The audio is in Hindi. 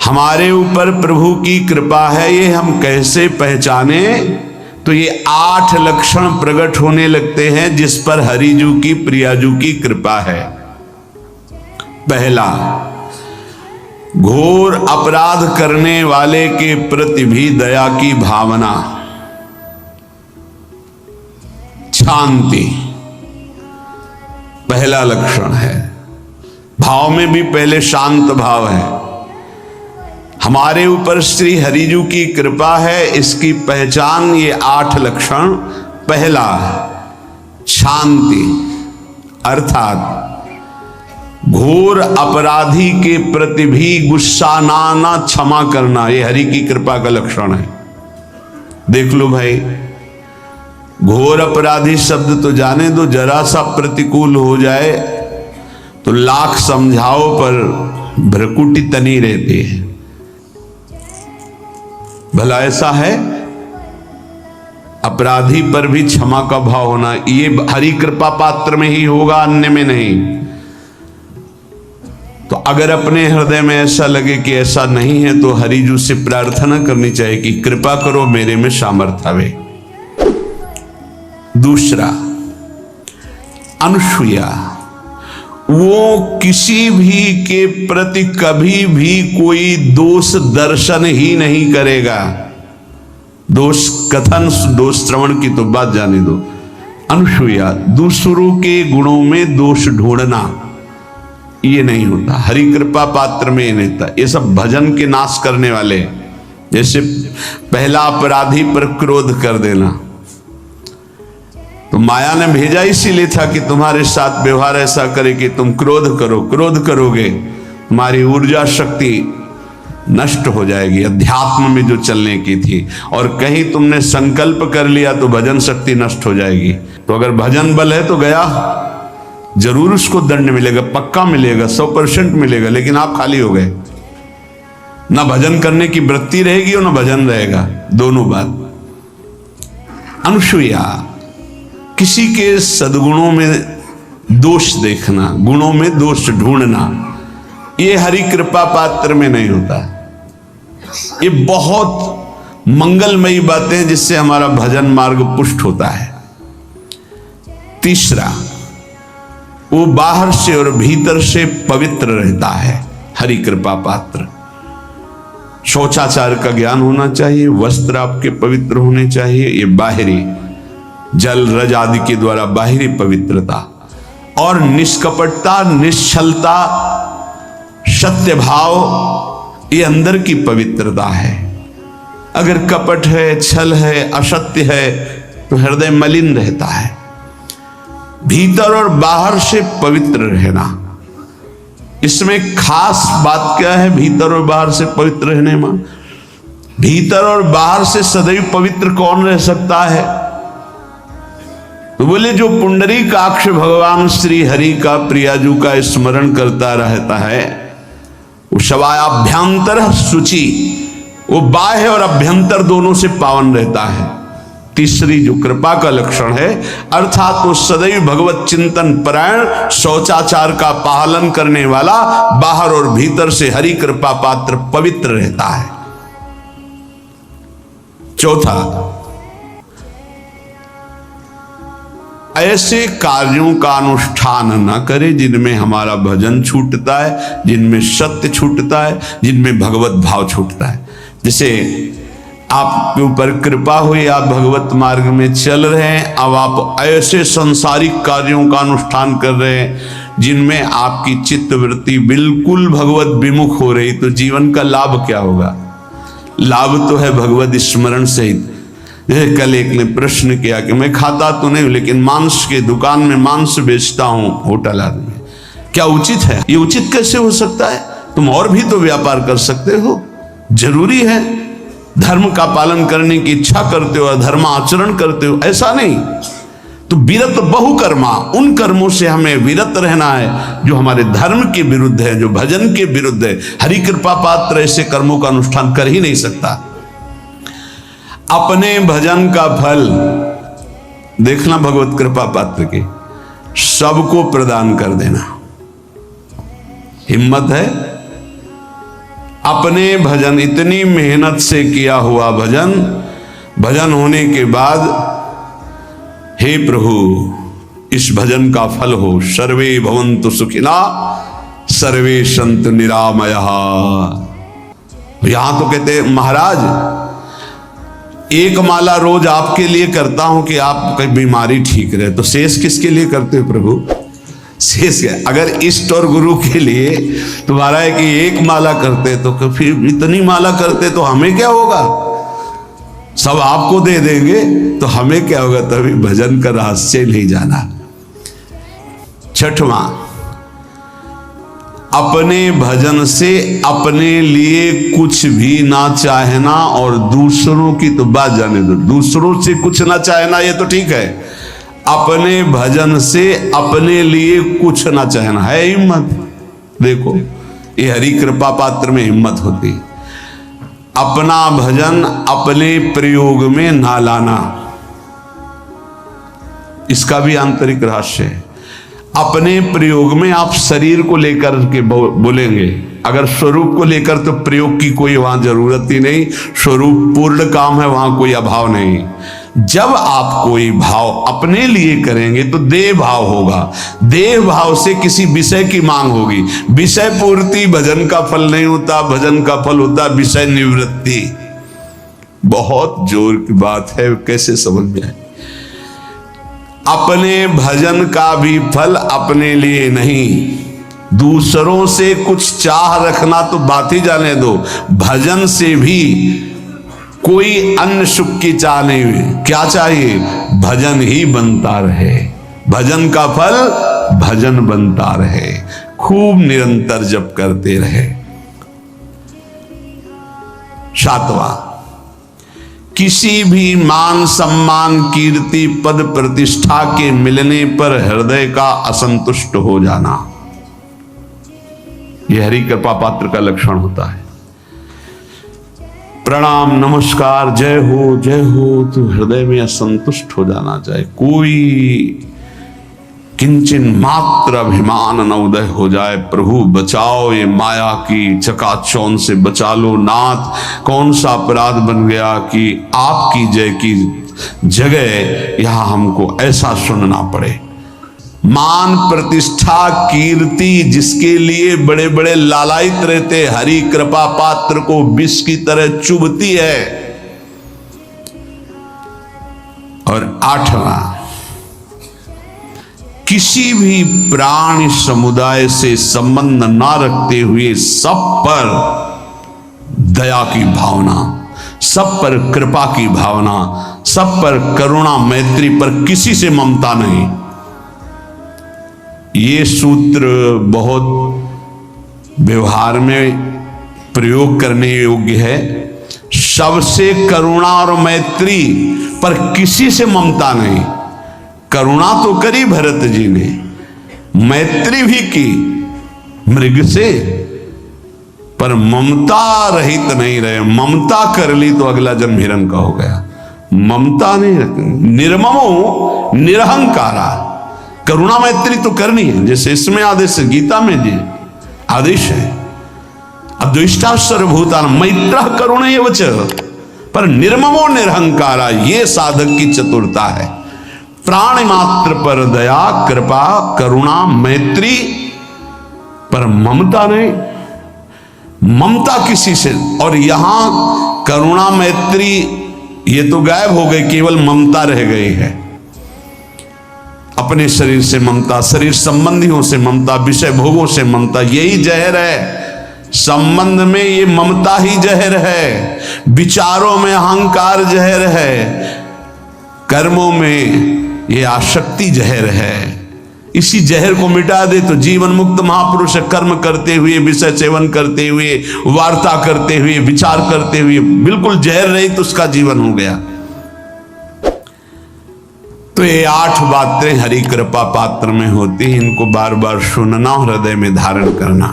हमारे ऊपर प्रभु की कृपा है ये हम कैसे पहचाने? तो ये 8 लक्षण प्रकट होने लगते हैं जिस पर हरिजू की प्रियाजू की कृपा है। पहला, घोर अपराध करने वाले के प्रति भी दया की भावना, शांति पहला लक्षण है। भाव में भी पहले शांत भाव है। हमारे ऊपर श्री हरिजू की कृपा है, इसकी पहचान ये 8 लक्षण। पहला, शांति, अर्थात घोर अपराधी के प्रति भी गुस्सा ना क्षमा करना, ये हरि की कृपा का लक्षण है। देख लो भाई, घोर अपराधी शब्द तो जाने दो, जरा सा प्रतिकूल हो जाए तो लाख समझाओ पर भ्रकुटी तनी रहती है। भला ऐसा है? अपराधी पर भी क्षमा का भाव होना, ये हरि कृपा पात्र में ही होगा, अन्य में नहीं। तो अगर अपने हृदय में ऐसा लगे कि ऐसा नहीं है तो हरिजू से प्रार्थना करनी चाहिए कि कृपा करो मेरे में सामर्थ्य आवे। दूसरा, अनुसूया, वो किसी भी के प्रति कभी भी कोई दोष दर्शन ही नहीं करेगा। दोष कथन, दोष श्रवण की तो बात जाने दो। अनुसूया, दूसरों के गुणों में दोष ढूंढना ये नहीं होता। हरि कृपा पात्र में ये नहीं था। ये सब भजन के नाश करने वाले, जैसे पहला अपराधी पर क्रोध कर देना, तो माया ने भेजा इसीलिए था कि तुम्हारे साथ व्यवहार ऐसा करे कि तुम क्रोध करो। क्रोध करोगे तुम्हारी ऊर्जा शक्ति नष्ट हो जाएगी, अध्यात्म में जो चलने की थी। और कहीं तुमने संकल्प कर लिया तो भजन शक्ति नष्ट हो जाएगी। तो अगर भजन बल है तो गया, जरूर उसको दंड मिलेगा, पक्का मिलेगा, 100% मिलेगा, लेकिन आप खाली हो गए। ना भजन करने की वृत्ति रहेगी और ना भजन रहेगा, दोनों बात। अनुसूया, किसी के सद्गुणों में दोष देखना, गुणों में दोष ढूंढना, ये हरि कृपा पात्र में नहीं होता। ये बहुत मंगलमयी बातें जिससे हमारा भजन मार्ग पुष्ट होता है। तीसरा, वो बाहर से और भीतर से पवित्र रहता है, हरि कृपा पात्र। शौचाचार का ज्ञान होना चाहिए, वस्त्र आपके पवित्र होने चाहिए, ये बाहरी जल रज आदि के द्वारा बाहरी पवित्रता। और निष्कपटता, निश्चलता, सत्य भाव, ये अंदर की पवित्रता है। अगर कपट है, छल है, असत्य है तो हृदय मलिन रहता है। भीतर और बाहर से पवित्र रहना, इसमें खास बात क्या है? भीतर और बाहर से पवित्र रहने में, भीतर और बाहर से सदैव पवित्र कौन रह सकता है? तो बोले जो पुंडरीकाक्ष भगवान श्री हरि का प्रियाजू का स्मरण करता रहता है, वो शवायाभ्यंतर शुचि, वो बाह्य और अभ्यंतर दोनों से पावन रहता है। तीसरी जो कृपा का लक्षण है, अर्थात वो सदैव भगवत चिंतन परायण, शौचाचार का पालन करने वाला, बाहर और भीतर से हरि कृपा पात्र पवित्र रहता है। चौथा, ऐसे कार्यों का अनुष्ठान न करे जिनमें हमारा भजन छूटता है, जिनमें सत्य छूटता है, जिनमें भगवत भाव छूटता है। जैसे आपके ऊपर कृपा हुई, आप भगवत मार्ग में चल रहे हैं, अब आप ऐसे सांसारिक कार्यों का अनुष्ठान कर रहे हैं जिनमें आपकी चित्तवृत्ति बिल्कुल भगवत विमुख हो रही, तो जीवन का लाभ क्या होगा? लाभ तो है भगवत स्मरण सहित। जैसे कल एक ने प्रश्न किया कि मैं खाता तो नहीं लेकिन मांस के दुकान में मांस बेचता हूं, होटल आदमी, क्या उचित है? ये उचित कैसे हो सकता है? तुम और भी तो व्यापार कर सकते हो। जरूरी है धर्म का पालन करने की इच्छा करते हो, धर्म आचरण करते हो, ऐसा नहीं। तो विरत बहुकर्मा, उन कर्मों से हमें विरत रहना है जो हमारे धर्म के विरुद्ध है, जो भजन के विरुद्ध है। हरि कृपा पात्र ऐसे कर्मों का अनुष्ठान कर ही नहीं सकता। अपने भजन का फल देखना भगवत कृपा पात्र के, सबको प्रदान कर देना। हिम्मत है? अपने भजन, इतनी मेहनत से किया हुआ भजन, भजन होने के बाद हे प्रभु इस भजन का फल हो, सर्वे भवन्तु सुखिना सर्वे सन्तु निरामयः। यहां तो कहते महाराज एक माला रोज आपके लिए करता हूं कि आपकी बीमारी ठीक रहे, तो शेष किसके लिए करते हो प्रभु? शेष क्या? अगर इष्ट और गुरु के लिए तुम्हारा है कि एक माला करते तो फिर इतनी माला करते तो हमें क्या होगा? सब आपको दे देंगे तो हमें क्या होगा? तभी भजन का रहस्य नहीं जाना। छठवां, अपने भजन से अपने लिए कुछ भी ना चाहना और दूसरों की तो बात जाने दो, दूसरों से कुछ ना चाहना ये तो ठीक है, अपने भजन से अपने लिए कुछ ना चाहना है हिम्मत। देखो ये हरि कृपा पात्र में हिम्मत होती है। अपना भजन अपने प्रयोग में ना लाना, इसका भी आंतरिक रहस्य है। अपने प्रयोग में आप शरीर को लेकर के बोलेंगे, अगर स्वरूप को लेकर तो प्रयोग की कोई वहां जरूरत ही नहीं, स्वरूप पूर्ण काम है, वहां कोई अभाव नहीं। जब आप कोई भाव अपने लिए करेंगे तो देह भाव होगा, देह भाव से किसी विषय की मांग होगी। विषय पूर्ति भजन का फल नहीं होता, भजन का फल होता विषय निवृत्ति। बहुत जोर की बात है, कैसे समझ में आए? अपने भजन का भी फल अपने लिए नहीं, दूसरों से कुछ चाह रखना तो बात ही जाने दो, भजन से भी कोई अन्य सुख की चाह नहीं हुई। क्या चाहिए? भजन ही बनता रहे, भजन का फल भजन बनता रहे, खूब निरंतर जप करते रहे। सातवां, किसी भी मान सम्मान कीर्ति पद प्रतिष्ठा के मिलने पर हृदय का असंतुष्ट हो जाना, यह हरि कृपा पात्र का लक्षण होता है। प्रणाम नमस्कार जय हो तो हृदय में असंतुष्ट हो जाना चाहिए, कोई किंचन मात्र अभिमान न उदय हो जाए। प्रभु बचाओ, ये माया की चकाचौंध से बचा लो नाथ। कौन सा अपराध बन गया कि आपकी जय की जगह यहां हमको ऐसा सुनना पड़े। मान प्रतिष्ठा कीर्ति जिसके लिए बड़े बड़े लालायित रहते, हरि कृपा पात्र को विष की तरह चुभती है। और आठवां, किसी भी प्राणी समुदाय से संबंध ना रखते हुए सब पर दया की भावना, सब पर कृपा की भावना, सब पर करुणा मैत्री पर किसी से ममता नहीं। ये सूत्र बहुत व्यवहार में प्रयोग करने योग्य है। सबसे करुणा और मैत्री पर किसी से ममता नहीं। करुणा तो करी भरत जी ने, मैत्री भी की मृग से, पर ममता रहित नहीं रहे। ममता कर ली तो अगला जन्म हिरण का हो गया। ममता नहीं रखनी, निर्ममो निरहंकारा। करुणा मैत्री तो करनी है, जैसे इसमें आदेश गीता में जी आदेश है, अद्वेष्टा सर्वभूतान मैत्रः करुणैव च, पर निर्ममो निरहंकारा, ये साधक की चतुरता है। प्राणी मात्र पर दया कृपा करुणा मैत्री, पर ममता नहीं, ममता किसी से। और यहां करुणा मैत्री ये तो गायब हो गई, केवल ममता रह गई है। अपने शरीर से ममता, शरीर संबंधियों से ममता, विषय भोगों से ममता, यही जहर है। संबंध में ये ममता ही जहर है, विचारों में अहंकार जहर है, कर्मों में ये आसक्ति जहर है। इसी जहर को मिटा दे तो जीवन मुक्त महापुरुष कर्म करते हुए, विषय सेवन करते हुए, वार्ता करते हुए, विचार करते हुए, बिल्कुल जहर रहित तो उसका जीवन हो गया। तो ये 8 बातें हरि कृपा पात्र में होती हैं, इनको बार बार सुनना, हृदय में धारण करना।